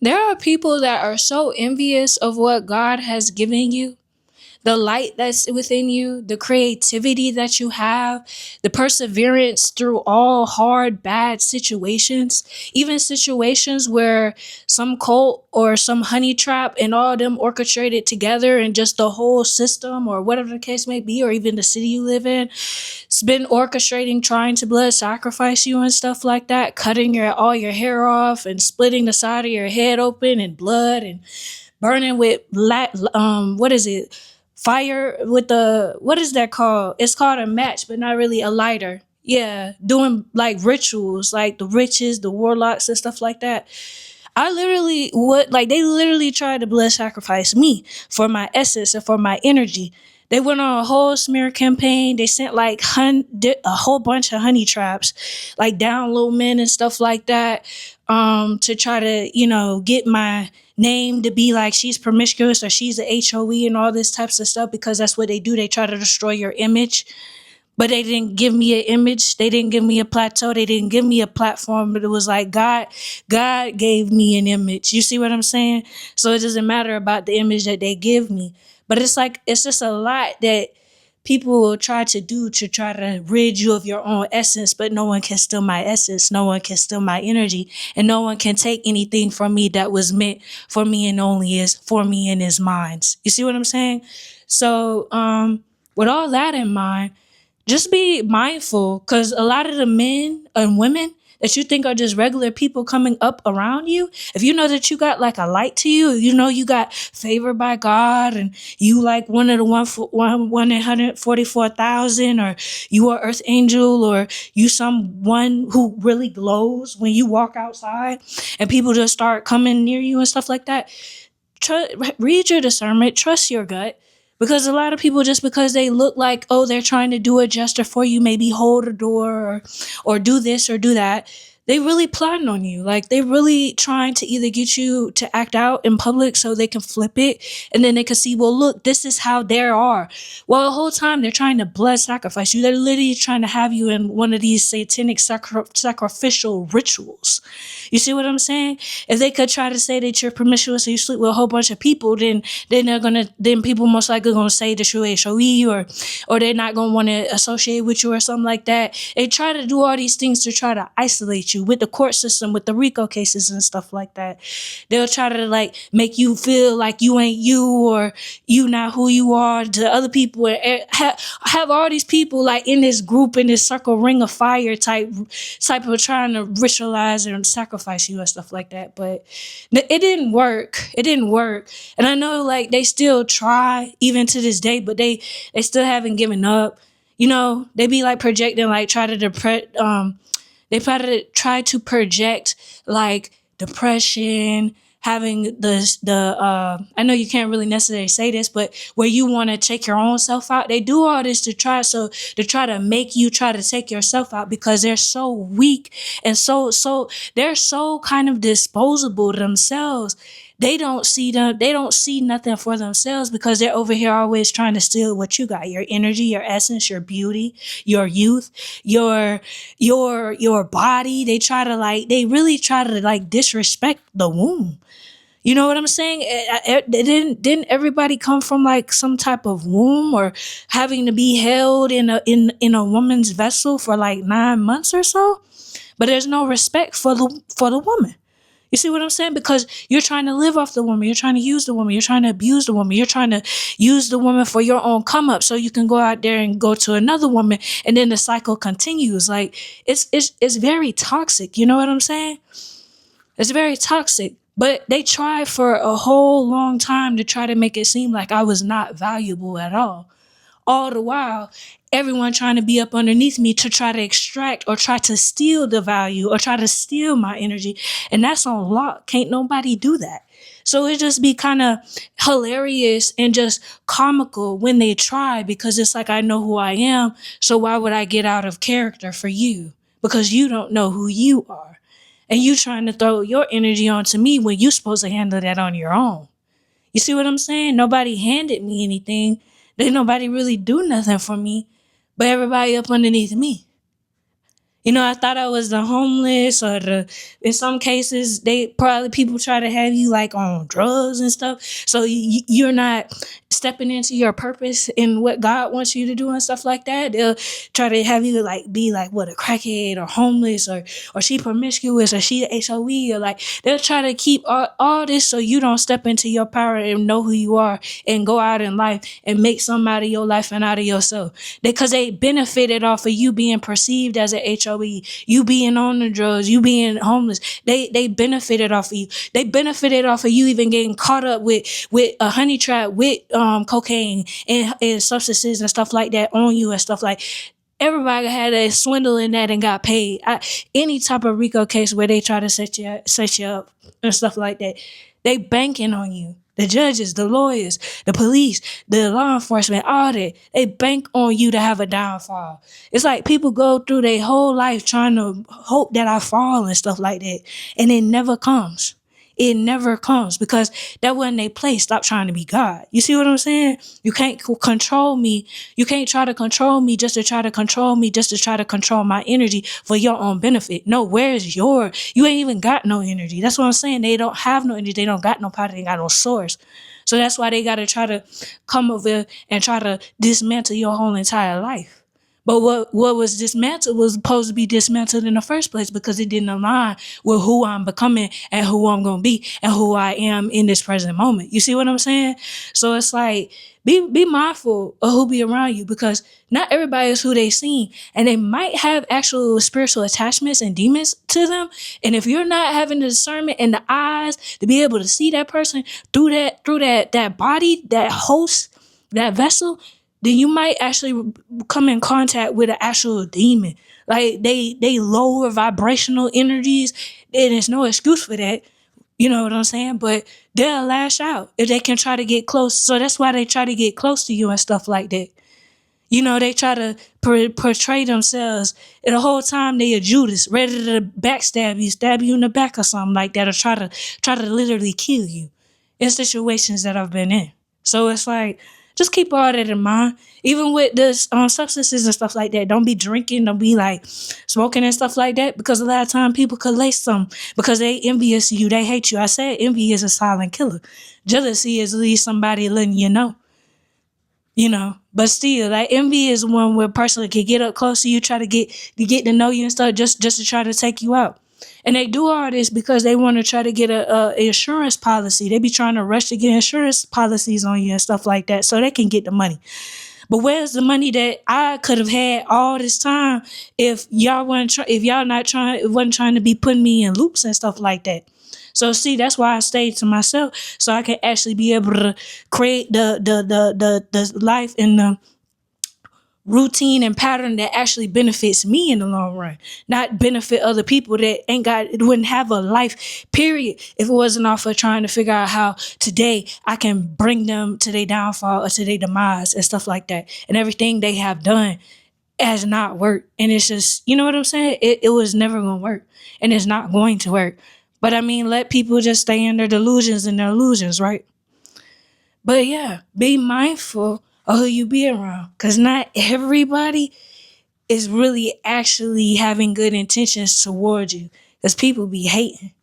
There are people that are so envious of what God has given you, the light that's within you, the creativity that you have, the perseverance through all hard, bad situations, even situations where some cult or some honey trap and all of them orchestrated together and just the whole system or whatever the case may be, or even the city you live in, it's been orchestrating trying to blood sacrifice you and stuff like that, cutting all your hair off and splitting the side of your head open and blood and burning with what is it, fire with the, what is that called, it's called a match but not really, a lighter, yeah, doing like rituals like the witches, the warlocks and stuff like that. I literally would, like, they literally tried to blood sacrifice me for my essence and for my energy. They went on a whole smear campaign. They sent like a whole bunch of honey traps, like down low men and stuff like that, to try to, get my name to be like she's promiscuous or she's a HOE and all this types of stuff, because that's what they do. They try to destroy your image. But they didn't give me an image. They didn't give me a plateau. They didn't give me a platform. But it was like God gave me an image. You see what I'm saying? So it doesn't matter about the image that they give me. But it's like, it's just a lot that people will try to do to try to rid you of your own essence. But no one can steal my essence. No one can steal my energy. And no one can take anything from me that was meant for me and only is for me and his minds. You see what I'm saying? So with all that in mind, just be mindful, because a lot of the men and women that you think are just regular people coming up around you, if you know that you got like a light to you, you got favored by God, and you like one of the 144,000, or you are earth angel, or you someone who really glows when you walk outside and people just start coming near you and stuff like that, read your discernment, trust your gut. Because a lot of people, just because they look like, oh, they're trying to do a gesture for you, maybe hold a door or do this or do that, they really plotting on you. Like, they really trying to either get you to act out in public so they can flip it, and then they can see, well, look, this is how they are. Well, the whole time they're trying to blood sacrifice you. They're literally trying to have you in one of these satanic sacrificial rituals. You see what I'm saying? If they could try to say that you're promiscuous and you sleep with a whole bunch of people, then people most likely gonna say that you're HOE, or they're not gonna want to associate with you or something like that. They try to do all these things to try to isolate you with the court system, with the RICO cases and stuff like that. They'll try to like make you feel like you ain't you, or you not who you are to other people, and have all these people like in this group, in this circle, ring of fire type of trying to ritualize and sacrifice you and stuff like that. But it didn't work. It didn't work. And I know like they still try even to this day, but they still haven't given up. They be like projecting, like they try to project like depression, having I know you can't really necessarily say this, but where you want to take your own self out. They do all this to try to make you try to take yourself out, because they're so weak and so they're so kind of disposable to themselves. They don't see nothing for themselves, because they're over here always trying to steal what you got: your energy, your essence, your beauty, your youth, your body. They really try to like disrespect the womb. You know what I'm saying? Didn't everybody come from like some type of womb, or having to be held in a woman's vessel for like 9 months or so? But there's no respect for the woman. You see what I'm saying? Because you're trying to live off the woman. You're trying to use the woman. You're trying to abuse the woman. You're trying to use the woman for your own come up, so you can go out there and go to another woman, and then the cycle continues. Like, it's very toxic. You know what I'm saying? It's very toxic. But they tried for a whole long time to try to make it seem like I was not valuable at all. All the while, everyone trying to be up underneath me to try to extract or try to steal the value or try to steal my energy. And that's on lock. Can't nobody do that. So it just be kind of hilarious and just comical when they try, because it's like, I know who I am. So why would I get out of character for you? Because you don't know who you are. And you trying to throw your energy onto me when you're supposed to handle that on your own. You see what I'm saying? Nobody handed me anything. Nobody really do nothing for me, but everybody up underneath me. I thought I was the homeless or in some cases, they probably people try to have you like on drugs and stuff. So you're not stepping into your purpose and what God wants you to do and stuff like that. They'll try to have you like be like what a crackhead or homeless or she promiscuous or she HOE or like they'll try to keep all this so you don't step into your power and know who you are and go out in life and make something out of your life and out of yourself. Because they benefited off of you being perceived as a HOE, you being on the drugs, you being homeless. They benefited off of you. They benefited off of you even getting caught up with a honey trap with cocaine and substances and stuff like that on you and stuff like. Everybody had a swindle in that and got paid. Any type of RICO case where they try to set you up and stuff like that, they banking on you. The judges, the lawyers, the police, the law enforcement, all that, they bank on you to have a downfall. It's like people go through their whole life trying to hope that I fall and stuff like that, and it never comes. It never comes because that wasn't their place. Stop trying to be God. You see what I'm saying? You can't control me. You can't try to control me just to try to control me, just to try to control my energy for your own benefit. No, where's your? You ain't even got no energy. That's what I'm saying. They don't have no energy. They don't got no power. They ain't got no source. So that's why they got to try to come over and try to dismantle your whole entire life. But what was dismantled was supposed to be dismantled in the first place because it didn't align with who I'm becoming and who I'm going to be and who I am in this present moment. You see what I'm saying? So it's like, be mindful of who be around you because not everybody is who they seem. And they might have actual spiritual attachments and demons to them. And if you're not having the discernment and the eyes to be able to see that person through that body, that host, that vessel, then you might actually come in contact with an actual demon. Like they lower vibrational energies, and there's no excuse for that. You know what I'm saying? But they'll lash out if they can try to get close. So that's why they try to get close to you and stuff like that. They try to portray themselves, and the whole time they a Judas, ready to backstab you, stab you in the back or something like that, or try to literally kill you in situations that I've been in. So it's like, just keep all that in mind. Even with this substances and stuff like that, don't be drinking, don't be like smoking and stuff like that, because a lot of time people could lace some because they envious you, they hate you. I said envy is a silent killer. Jealousy is at least somebody letting you know. But still, like envy is one where a person can get up close to you, try to get to know you and stuff, just to try to take you out. And they do all this because they want to try to get a insurance policy. They be trying to rush to get insurance policies on you and stuff like that so they can get the money. But where's the money that I could have had all this time if y'all wasn't trying to be putting me in loops and stuff like that? So see, that's why I stayed to myself so I can actually be able to create the life and the routine and pattern that actually benefits me in the long run, not benefit other people that wouldn't have a life, period, if it wasn't off of trying to figure out how today I can bring them to their downfall or to their demise and stuff like that. And everything they have done has not worked. And it's just, you know what I'm saying? It was never going to work and it's not going to work. But I mean, let people just stay in their delusions and their illusions, right? But yeah, be mindful of who you be around, because not everybody is really actually having good intentions towards you, because people be hating.